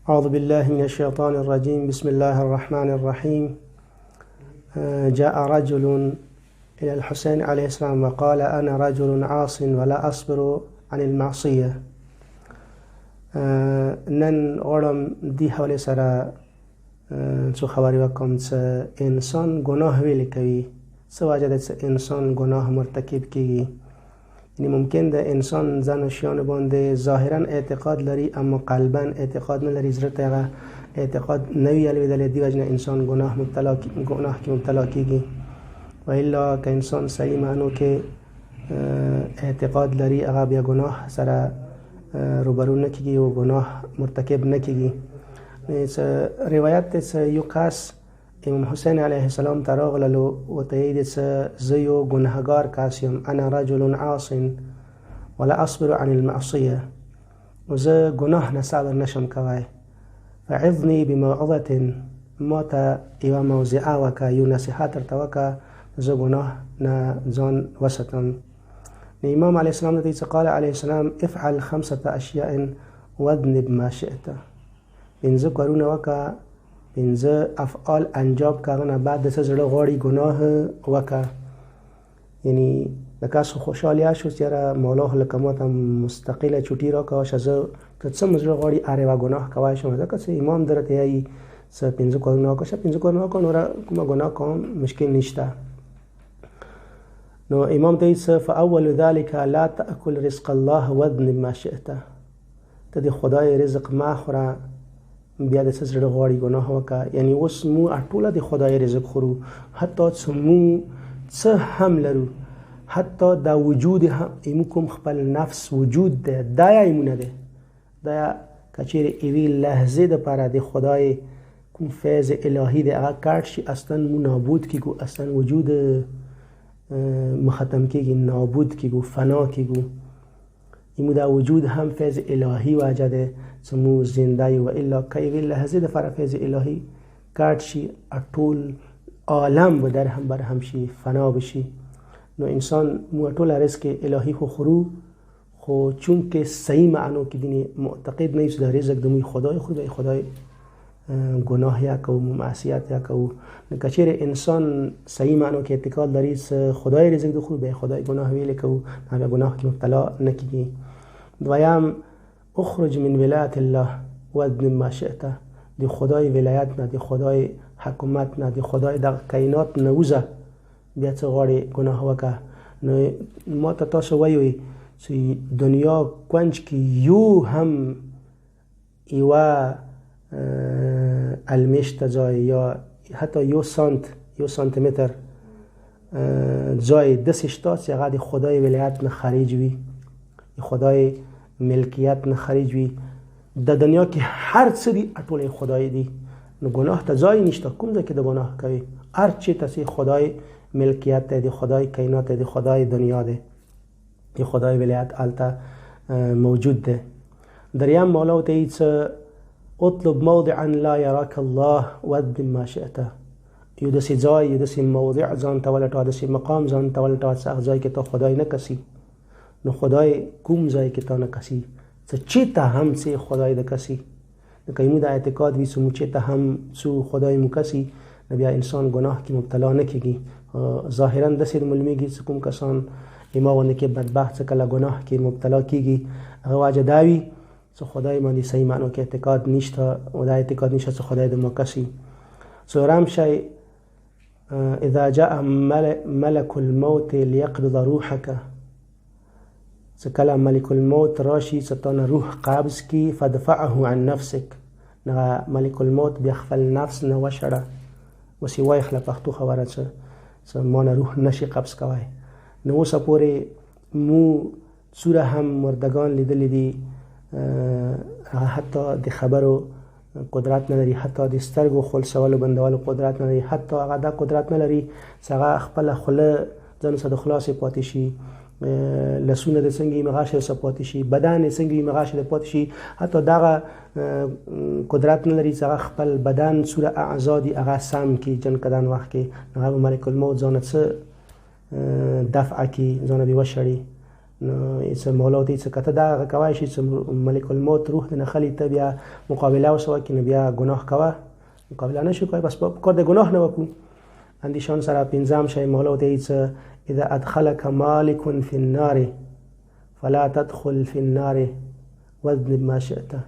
أعوذ بالله من الشيطان الرجيم. بسم الله الرحمن الرحيم. جاء رجل إلى الحسين عليه السلام وقال أنا رجل عاص ولا أصبر عن المعصية. نن غړم دی حواله سره څو خبرې وکم چې انسان ګناه ویل کوي، څه وجه ده چې انسان ګناه مرتکب کیږي. یعنی ممکن ده انسان زن و شیان باندې ظاهرا اعتقاد لري اما قلبا اعتقاد نه لري، زړه ته اعتقاد نه وی الویدل، دی وجه انسان ګناه کې مبتلا کیږي. و الا که انسان صحیح معنو کې اعتقاد لري هغه بیا ګناه سره روبرو نه کیږي او ګناه مرتکب نه کیږي. روایت ده چې یو کس امام حسین علیه السلام ته راغللو او ته یې چې زه یو ګنهګار کس یم، انا رجل عاص ولا اصبر عن المعصیه، و زه ګناه نه صبر نشم کوی. فعظني بموعظه، ما ته یوه موضوعه وکړه، یو نصیحت درته وکړه، زه ګناه نه ځان وساتم. امام علیه السلام ته قال علیه السلام افعل 5 اشیاء واذنب ما شئت، 5 کارونه وکړه، 5 افعال انجام کردن بعد د زړه غواړي ګناه وکړه. یعنی د کاسو خوشحالي شو چې مولا لکه ماته مستقله چوټي راکوه شزه که څه مزړه غواړي اره و ګناه کوای شم، ځکه چې امام درته یې څه 5 کارونه وکړه، 5 کارونه وکړه، نور کومه ګناه کوم مشکل نشته. نو امام ته یې فاول ذلك لا تاكل رزق الله واذنب ما شئت، ته د خدای رزق ما خوره بیا د زړه غواړي ګناه وکړه. یعنی اوس مو ټوله د خدای رزق خورو، حتی چې مو څه هم لرو، حتی دا وجود هم ایمو خپل نفس وجود ده، دا ایمونه ده، دا کچیر ایوی لحظه ده پاره د خدای کوم فیض الهی ده هغه کارت شي اصلا مو نابود کیگو، اصلا وجود مختم کیگی، نابود کیگو، فنا کیگو. ایمو دا وجود هم فیض الهی واجده سمو زنده، و الا که ایوی لحظه ده فره فیض الهی کارت شي اطول عالم و در هم بر هم شي فنا بشي. نو انسان مو ټول رزق الهی خو خورو، خو چون که صحیح معنو کې دیني معتقد نه یو د رزق د مو خدای خو به خدای گناه یا کو معصیت یا کو. کچیر انسان صحیح معنو کې اعتقاد لري خدای رزق د خو به خدای گناه ویل کو، هغه گناه کې مبتلا نه کیږي. دویم اخرج من ولایت الله واذنب ما شئت، د خدای ولایت نه، د خدای حکومت نه، د خدای د کائنات نه وځه، بیا څه غواړي ګناه وکړه. نو ما ته تاسو وایي چې دنیا کونج کې یو هم یوه المشت ځای یا حتی یو سانتیمتر ځای داسې شته چې هغه د خدای ولایت نه خارج وي، د خدای ملکیت نه خارج وي. د دنیا کې هر څه دی ټول خدای دی، نو ګناه ته ځای نشته. کوم ځای کې د ګناه کوي؟ هر چی ته خدای ملکیت ده، د خدای کائنات ده، د خدای دنیا ده، د خدای ولایت الته موجود ده. دریم مولا ته چې اطلب موضعا لا يراك الله واذنب ما شئت، یو داسې ځای، یو داسې موضع ځان ته ولټوه، داسې مقام ځان ته ولټوه چې هغه ځای کې ته خدای نه کسي. نو خدای کوم ځای کې ته نه کسي؟ چې چېته هم څه خدای د کسي. که ایمو د اعتقاد وي چې مو چېته هم څو خدای مو کسي، نو بیا انسان ګناه کې مبتلا نه کېږي. ظاهرا داسې معلومیږي چې کوم کسان ایما غوندې کې بدبخت چې کله ګناه کې مبتلا کېږي هغه وجه دا وي چې خدای باندې صحیح معنو کې اعتقاد نشته، او دا اعتقاد نشته چې خدای د مو کسي. څلورم شی اذا جاء ملك الموت ليقبض روحك، چې کله ملک الموت راشي چې تا نه روح قبض کی، فدفعه عن نفسك، نه ملک الموت بیا خپل نفس نه وشړه. وسی وای خپل پښتو خبره چې ما نه روح نشي قبض کوای. نو اوسه پورې مو څوره هم مردگان لیدلی دي، حتی د خبرو قدرت نه لري، حتی د سترګو خلصولو بندولو قدرت نه لري، حتی هغه دا قدرت نه لري چې هغه خپل خوله ځان سره د خلاصې پاتې شي، لسونه د څنګه مغاشه سره پاتې شي، بدن څنګه مغاشه پاتې شي، حتی دغه قدرت نه لري چې هغه خپل بدن سوره اعضاء دي هغه سم کی جن کدان وخت کې هغه ملک الموت ځان څه دفع کی ځان به وشړي. نو ایڅ مولا ته ایڅ کته دا کوي چې ملک الموت روح نه خلی ته بیا مقابله وسو کې بیا گناه کوه مقابله نشو کوي بس کار د گناه نه وکړو اندیشان سره پنځم شی مولا ته ایڅ اذا ادخلك مالك في النار فلا تدخل في النار واذنب ما شئت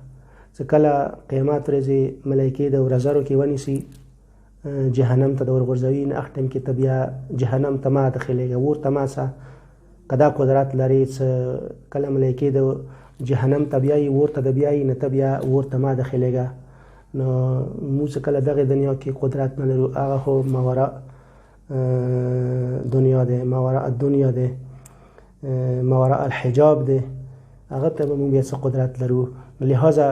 کله قیامت ورځې ملایکې د ورزرو کې ونیسي جهنم ته د ورغورځوي نه اختم کې ته بیا جهنم ته ما داخلېږه ور ته ما څه کدا قدرت لري کله ملایکې د جهنم ته بیایي ور ته د بیایي نه ته بیا ور ته ما داخلېږه نو موږ کله دغه دنیا کې قدرت نه لرو هغه خو ماوراء دنیا دی ماوراء الدنیا دی ماوراء الحجاب دی هغه ته به موږ بیا څه قدرت لرو لہذا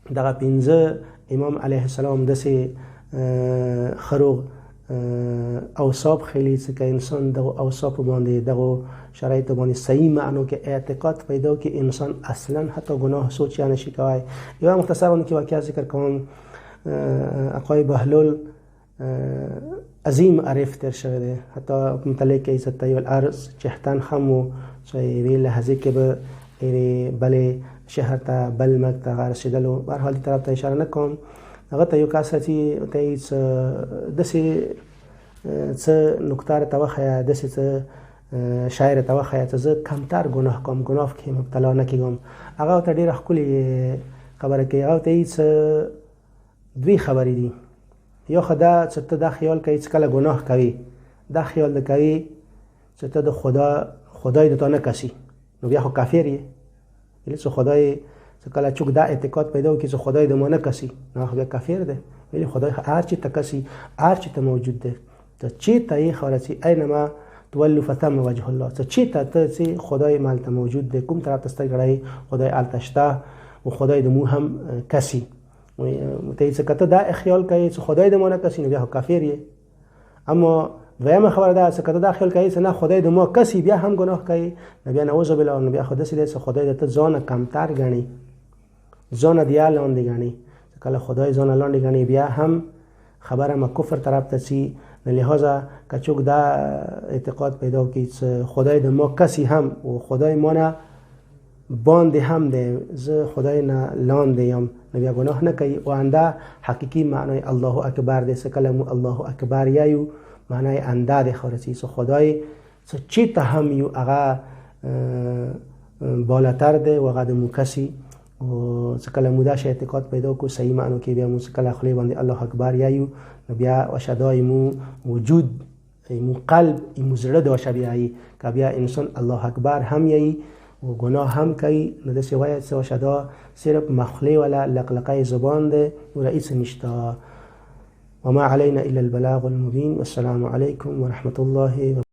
دغه پنځه امام علیه السلام داسې خروغ اوصاف خیلی چې که انسان دغه اوصاف باندې دغه شرایط باندې صحیح معنو کې اعتقاد پیدا کې انسان اصلا حتی گناه سوچ یا نشي کوي یو مختصرا که واقعا ذکر کوم آقای بهلول عظیم عارف تر شده ده حتی متعلق عزت الارض چهتن خمو چې وی لحظه کې به بل شهر ته بل ملک ته رسیدلو به هر حال طرف ته اشاره نکوم هغه ته یو کس چې ته داسې څه نکته ته وښیه داسې څه شاعر ته وښیه چې زه کمتر ګناه کوم ګناه کې مبتلا نه کېږم هغه ته ډېره ښکلې خبره کوي هغه ته څه دوی خبرې دي یو خو دا چې ته دا خیال کوي چې کله ګناه کوي دا خیال د کوي چې ته د خدای د تا نه کسي نو بیا خو کافر یې ویلې چې خدای کله چوک دا اعتقاد پیدا وکړي چې خدای د ما نه کسي نو خو بیا کافر دی ویلې خدای هر چی ته کسي هر چی ته موجود دی ته چی ته یې خورسي اینما تولوا فثم وجه الله ته چی ته چې خدای مالته موجود دی کوم طرف ته سترګړی خدای الته شته او خدای د مو هم کسي ته چې کته دا خیال کوي چې خدای د ما نه کسي نو بیا کافر یې اما دویمه خبره ده چې کته دا خیال کوي چې نه خدای د ما کسي بیا هم ګناه کوي نو بیا نعوذ بالله نو بیا خدای دې چې خدای د ته ځان کمتر غني ځان دی لاندې غني کله خدای ځان لاندې غني بیا هم خبره ما کفر طرف ته سي لہذا کچوک دا اعتقاد پیدا کی چې خدای د ما کسي هم او خدای ما نه باندې هم دی زه خدای نه لاندې یم نو بیا ګناه نه کوي او انده حقيقي معنی الله اکبر دی چې کلمه الله اکبر یو معنی انده دی خورسي چې خدای چې چی ته هم یو هغه بالاتر دی و هغه د مو کسي او کله مودا شي اعتقاد پیدا کو صحیح معنی کې بیا مو کله خلی باندې الله اکبر یایو بیا وشدای مو وجود مو قلب مو زړه د وشبیای ک بیا انسان الله اکبر هم یی او گناه هم کوي نو د سوایت سو شدا صرف مخلی ولا لقلقای زبان ده و رئیس نشتا وما علينا الا البلاغ المبين والسلام عليكم ورحمه الله